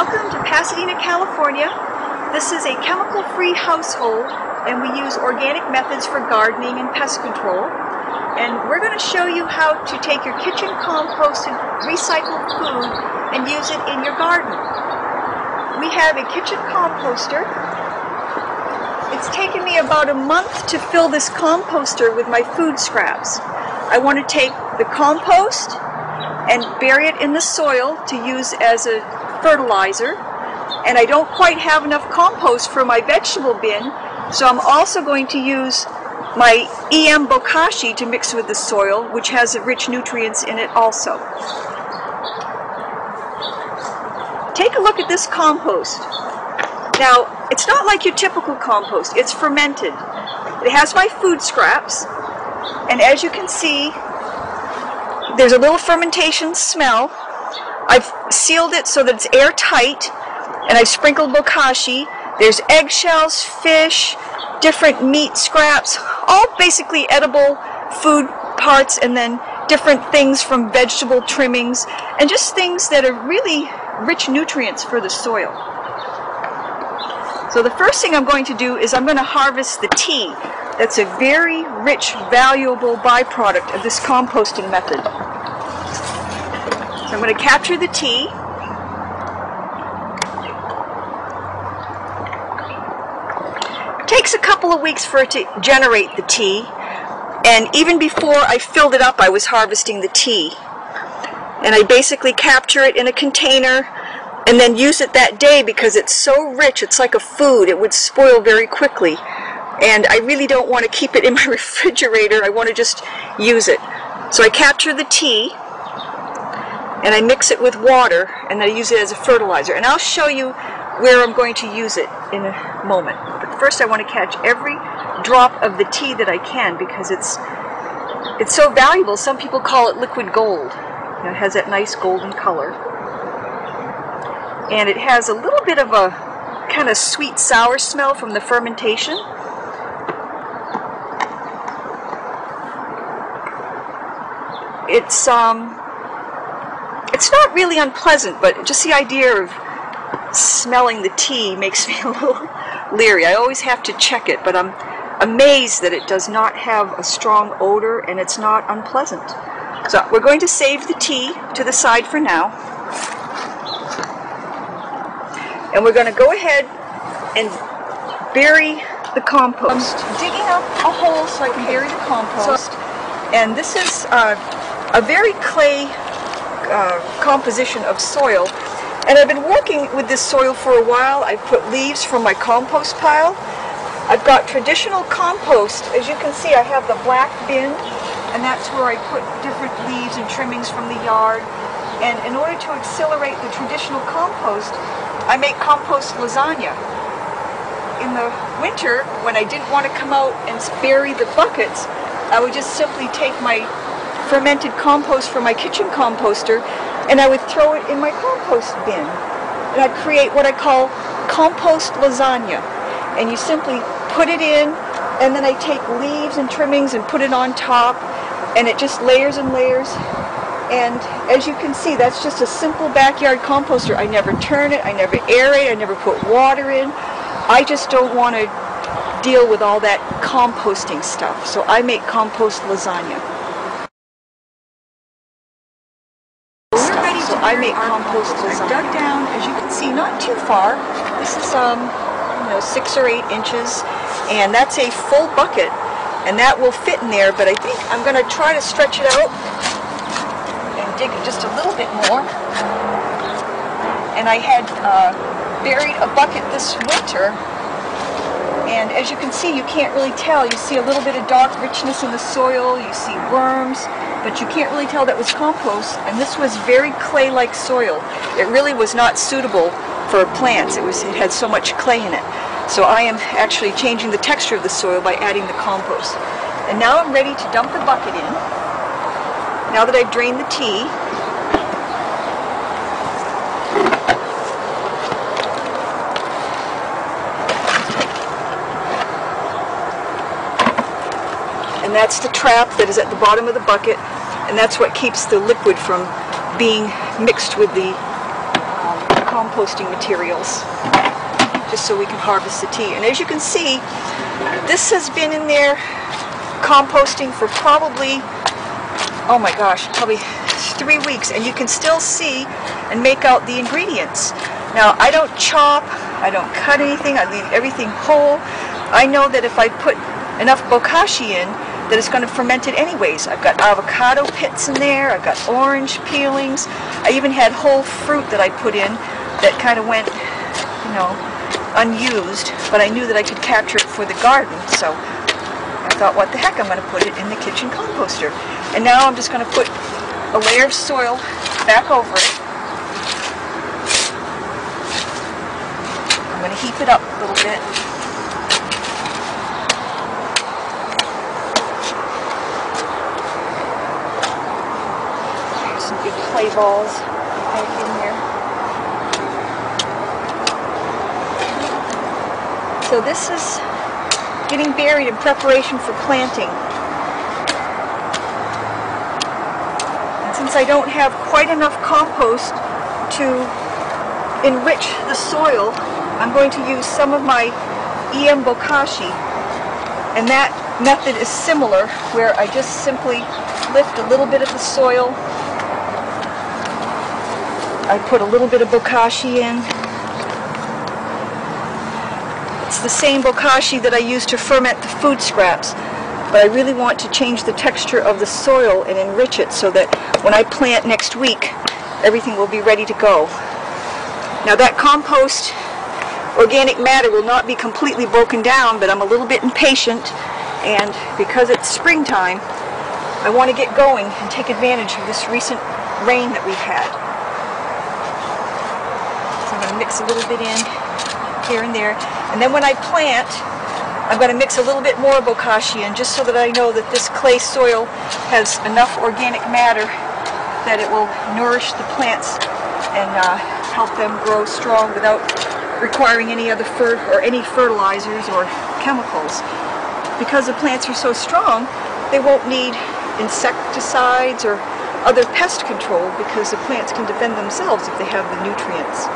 Welcome to Pasadena, California. This is a chemical-free household, and we use organic methods for gardening and pest control. And we're going to show you how to take your kitchen composted recycled food and use it in your garden. We have a kitchen composter. It's taken me about a month to fill this composter with my food scraps. I want to take the compost and bury it in the soil to use as a fertilizer, and I don't quite have enough compost for my vegetable bin, so I'm also going to use my Bokashi to mix with the soil, which has rich nutrients in it also. Take a look at this compost. Now, it's not like your typical compost, it's fermented. It has my food scraps, and as you can see, there's a little fermentation smell. I've sealed it so that it's airtight, and I've sprinkled Bokashi. There's eggshells, fish, different meat scraps, all basically edible food parts, and then different things from vegetable trimmings, and just things that are really rich nutrients for the soil. So the first thing I'm going to do is I'm going to harvest the tea. That's a very rich, valuable byproduct of this composting method. So I'm going to capture the tea. It takes a couple of weeks for it to generate the tea, and even before I filled it up, I was harvesting the tea. And I basically capture it in a container and then use it that day because it's so rich, it's like a food, it would spoil very quickly. And I really don't want to keep it in my refrigerator, I want to just use it. So I capture the tea, and I mix it with water, and I use it as a fertilizer. And I'll show you where I'm going to use it in a moment. But first I want to catch every drop of the tea that I can because it's so valuable. Some people call it liquid gold. You know, it has that nice golden color. And it has a little bit of a kind of sweet sour smell from the fermentation. It's not really unpleasant, but just the idea of smelling the tea makes me a little leery. I always have to check it, but I'm amazed that it does not have a strong odor and it's not unpleasant. So we're going to save the tea to the side for now. And we're going to go ahead and bury the compost. I'm digging up a hole so I can bury the compost. And this is a very clay composition of soil, and I've been working with this soil for a while. I've put leaves from my compost pile. I've got traditional compost. As you can see, I have the black bin, and that's where I put different leaves and trimmings from the yard. And in order to accelerate the traditional compost, I make compost lasagna. In the winter, when I didn't want to come out and bury the buckets, I would just simply take my fermented compost from my kitchen composter and I would throw it in my compost bin. And I'd create what I call compost lasagna. And you simply put it in, and then I take leaves and trimmings and put it on top, and it just layers and layers. And as you can see, that's just a simple backyard composter. I never turn it, I never aerate, I never put water in. I just don't want to deal with all that composting stuff. So I make compost lasagna. I make compost lasagna. I've dug down, as you can see, not too far. This is 6 or 8 inches, and that's a full bucket, and that will fit in there. But I think I'm going to try to stretch it out and dig it just a little bit more. And I had buried a bucket this winter, and as you can see, you can't really tell. You see a little bit of dark richness in the soil. You see worms. But you can't really tell that was compost, and this was very clay-like soil. It really was not suitable for plants. It had so much clay in it. So I am actually changing the texture of the soil by adding the compost. And now I'm ready to dump the bucket in. Now that I've drained the tea, and that's the trap that is at the bottom of the bucket, and that's what keeps the liquid from being mixed with the compost. composting materials, just so we can harvest the tea. And as you can see, this has been in there composting for probably, oh my gosh, probably 3 weeks, and you can still see and make out the ingredients. Now, I don't chop, I don't cut anything, I leave everything whole. I know that if I put enough bokashi in, that it's going to ferment it anyways. I've got avocado pits in there, I've got orange peelings, I even had whole fruit that I put in that kind of went, you know, unused, but I knew that I could capture it for the garden, so I thought, what the heck, I'm going to put it in the kitchen composter. And now I'm just going to put a layer of soil back over it. I'm going to heap it up a little bit. Some big clay balls back in there. So this is getting buried in preparation for planting. And since I don't have quite enough compost to enrich the soil, I'm going to use some of my Bokashi. And that method is similar, where I just simply lift a little bit of the soil. I put a little bit of bokashi in. It's the same bokashi that I use to ferment the food scraps, but I really want to change the texture of the soil and enrich it so that when I plant next week, everything will be ready to go. Now that compost organic matter will not be completely broken down, but I'm a little bit impatient, and because it's springtime, I want to get going and take advantage of this recent rain that we've had. So I'm going to mix a little bit in here and there, and then when I plant, I'm going to mix a little bit more bokashi in, just so that I know that this clay soil has enough organic matter that it will nourish the plants and help them grow strong without requiring any other fertilizers or chemicals. Because the plants are so strong, they won't need insecticides or other pest control, because the plants can defend themselves if they have the nutrients.